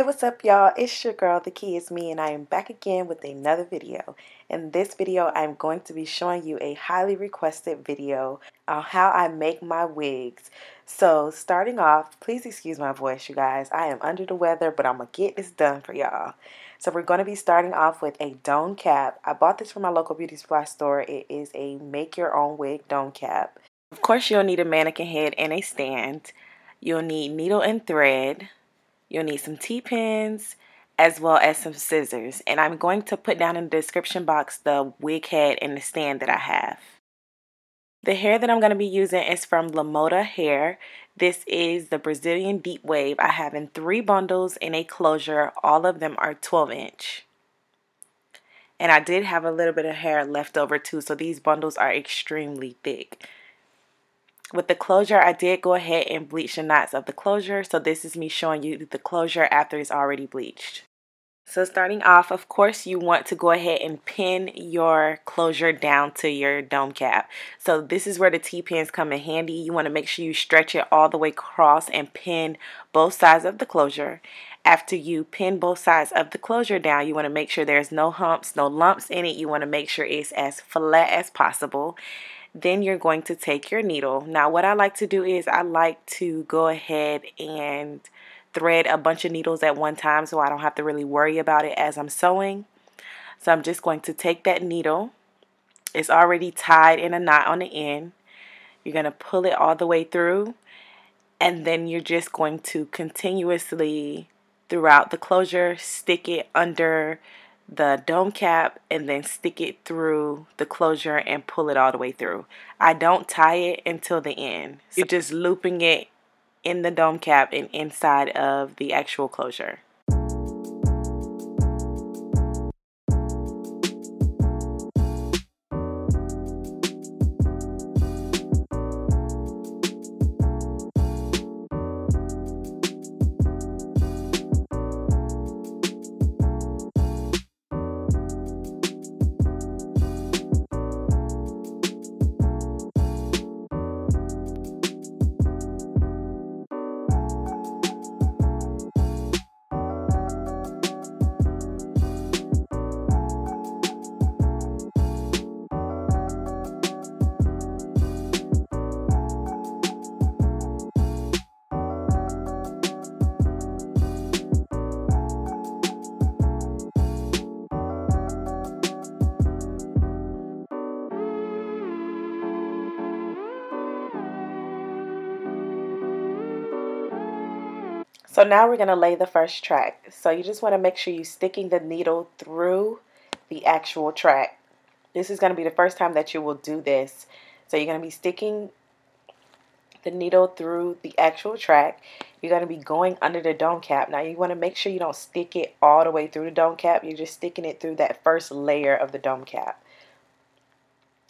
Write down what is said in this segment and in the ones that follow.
Hey, what's up, y'all? It's your girl, TheKeyisME, and I am back again with another video. In this video, I'm going to be showing you a highly requested video on how I make my wigs. So, starting off, please excuse my voice, you guys. I am under the weather, but I'm going to get this done for y'all. So, we're going to be starting off with a dome cap. I bought this from my local beauty supply store. It is a make your own wig dome cap. Of course, you'll need a mannequin head and a stand. You'll need needle and thread. You'll need some T-pins as well as some scissors. And I'm going to put down in the description box the wig head and the stand that I have. The hair that I'm going to be using is from LeModa Hair. This is the Brazilian deep wave. I have in 3 bundles in a closure. All of them are 12-inch. And I did have a little bit of hair left over too, so these bundles are extremely thick. With the closure, I did go ahead and bleach the knots of the closure. So this is me showing you the closure after it's already bleached. So starting off, of course, you want to go ahead and pin your closure down to your dome cap. So this is where the T-pins come in handy. You want to make sure you stretch it all the way across and pin both sides of the closure. After you pin both sides of the closure down, you want to make sure there's no humps, no lumps in it. You want to make sure it's as flat as possible. Then you're going to take your needle. Now what I like to do is I like to go ahead and thread a bunch of needles at one time so I don't have to really worry about it as I'm sewing. So I'm just going to take that needle. It's already tied in a knot on the end. You're going to pull it all the way through, and then you're just going to continuously throughout the closure stick it under the dome cap and then stick it through the closure and pull it all the way through. I don't tie it until the end. You're just looping it in the dome cap and inside of the actual closure. So now we're going to lay the first track. So you just want to make sure you're sticking the needle through the actual track. This is going to be the first time that you will do this. So you're going to be sticking the needle through the actual track. You're going to be going under the dome cap. Now you want to make sure you don't stick it all the way through the dome cap. You're just sticking it through that first layer of the dome cap.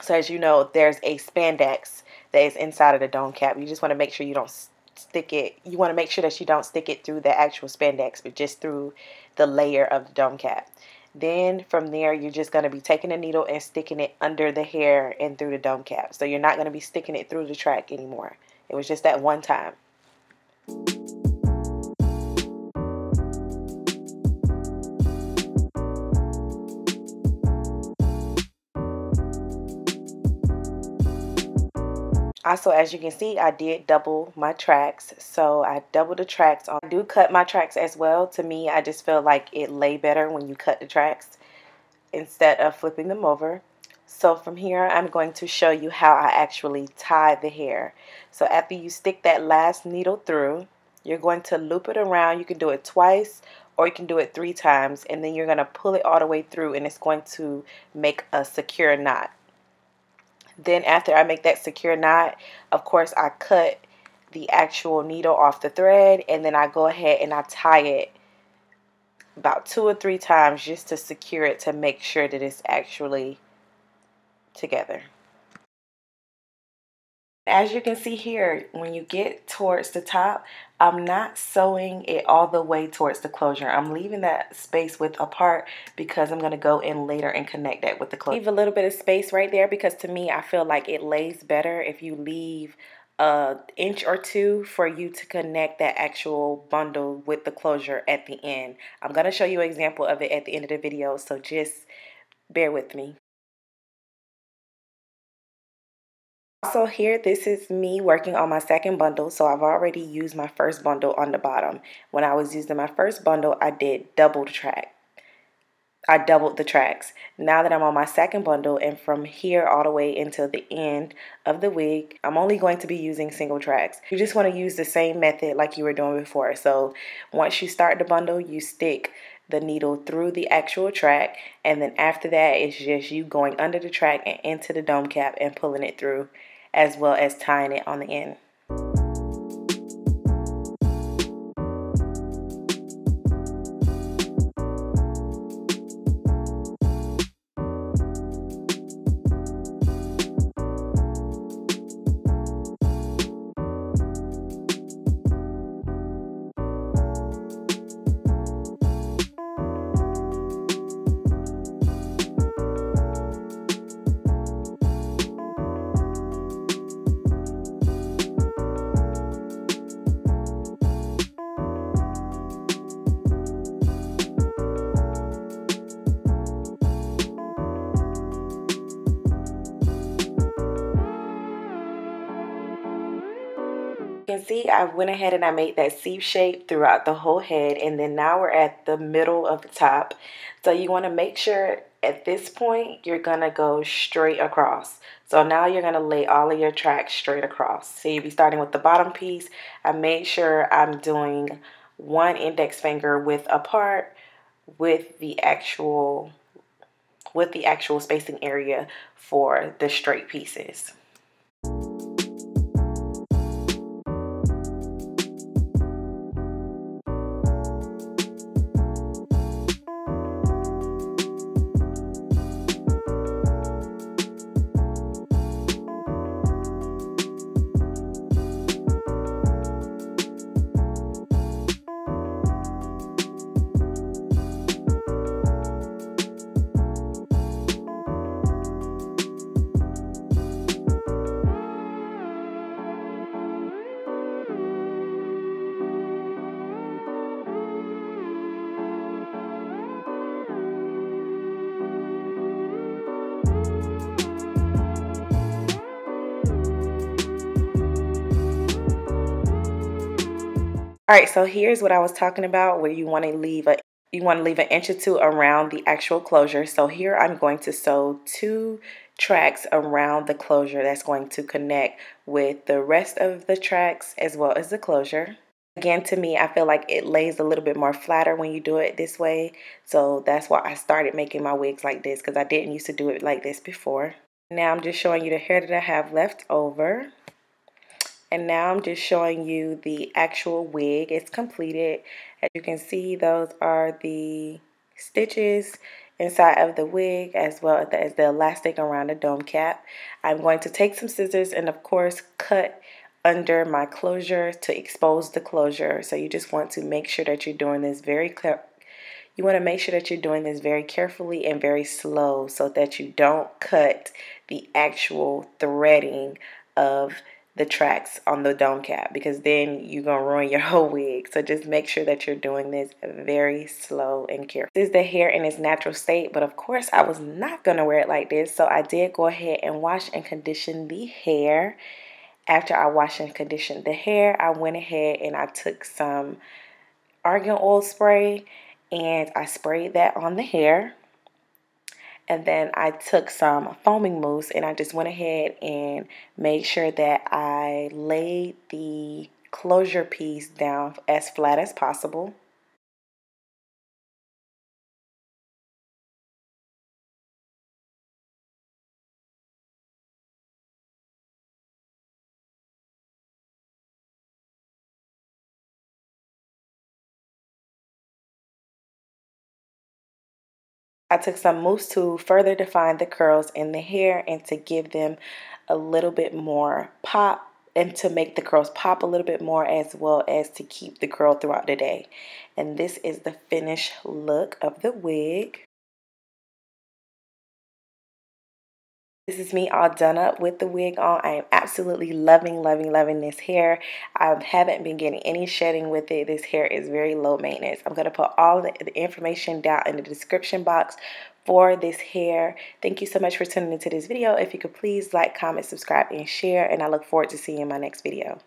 So as you know, there's a spandex that is inside of the dome cap. You just want to make sure you don't stick it. You want to make sure that you don't stick it through the actual spandex, but just through the layer of the dome cap. Then from there, you're just going to be taking a needle and sticking it under the hair and through the dome cap. So you're not going to be sticking it through the track anymore. It was just that one time. Also, as you can see, I did double my tracks. So I doubled the tracks. I do cut my tracks as well. To me, I just feel like it lay better when you cut the tracks instead of flipping them over. So from here, I'm going to show you how I actually tie the hair. So after you stick that last needle through, you're going to loop it around. You can do it twice or you can do it 3 times. And then you're going to pull it all the way through, and it's going to make a secure knot. Then after I make that secure knot, of course, I cut the actual needle off the thread, and then I go ahead and I tie it about 2 or 3 times just to secure it, to make sure that it's actually together. As you can see here, when you get towards the top, I'm not sewing it all the way towards the closure. I'm leaving that space width apart because I'm going to go in later and connect that with the closure. Leave a little bit of space right there because to me, I feel like it lays better if you leave an inch or two for you to connect that actual bundle with the closure at the end. I'm going to show you an example of it at the end of the video, so just bear with me. Also here, this is me working on my second bundle, so I've already used my first bundle on the bottom. When I was using my first bundle, I did double track. I doubled the tracks. Now that I'm on my second bundle, and from here all the way until the end of the wig, I'm only going to be using single tracks. You just want to use the same method like you were doing before. So once you start the bundle, you stick the needle through the actual track, and then after that it's just you going under the track and into the dome cap and pulling it through, as well as tying it on the end. You can see I went ahead and I made that C shape throughout the whole head, and then now we're at the middle of the top. So you want to make sure at this point you're going to go straight across. So now you're going to lay all of your tracks straight across. So you'll be starting with the bottom piece. I made sure I'm doing one index finger width apart with the actual spacing area for the straight pieces. Alright, so here's what I was talking about, where you want to leave an inch or two around the actual closure. So here I'm going to sew 2 tracks around the closure that's going to connect with the rest of the tracks as well as the closure. Again, to me, I feel like it lays a little bit more flatter when you do it this way. So that's why I started making my wigs like this, because I didn't used to do it like this before. Now I'm just showing you the hair that I have left over. And now I'm just showing you the actual wig. It's completed. As you can see, those are the stitches inside of the wig, as well as the elastic around the dome cap. I'm going to take some scissors and of course cut under my closure to expose the closure. So you just want to make sure that you're doing this very carefully and very slow, so that you don't cut the actual threading of the tracks on the dome cap, because then you're going to ruin your whole wig. So just make sure that you're doing this very slow and careful. This is the hair in its natural state, but of course I was not going to wear it like this. So I did go ahead and wash and condition the hair. After I washed and conditioned the hair, I went ahead and I took some argan oil spray and I sprayed that on the hair. And then I took some foaming mousse and I just went ahead and made sure that I laid the closure piece down as flat as possible. I took some mousse to further define the curls in the hair and to give them a little bit more pop, and to make the curls pop a little bit more, as well as to keep the curl throughout the day. And this is the finished look of the wig. This is me all done up with the wig on. I am absolutely loving this hair. I haven't been getting any shedding with it. This hair is very low maintenance. I'm going to put all the information down in the description box for this hair. Thank you so much for tuning into this video. If you could please like, comment, subscribe, and share, and I look forward to seeing you in my next video.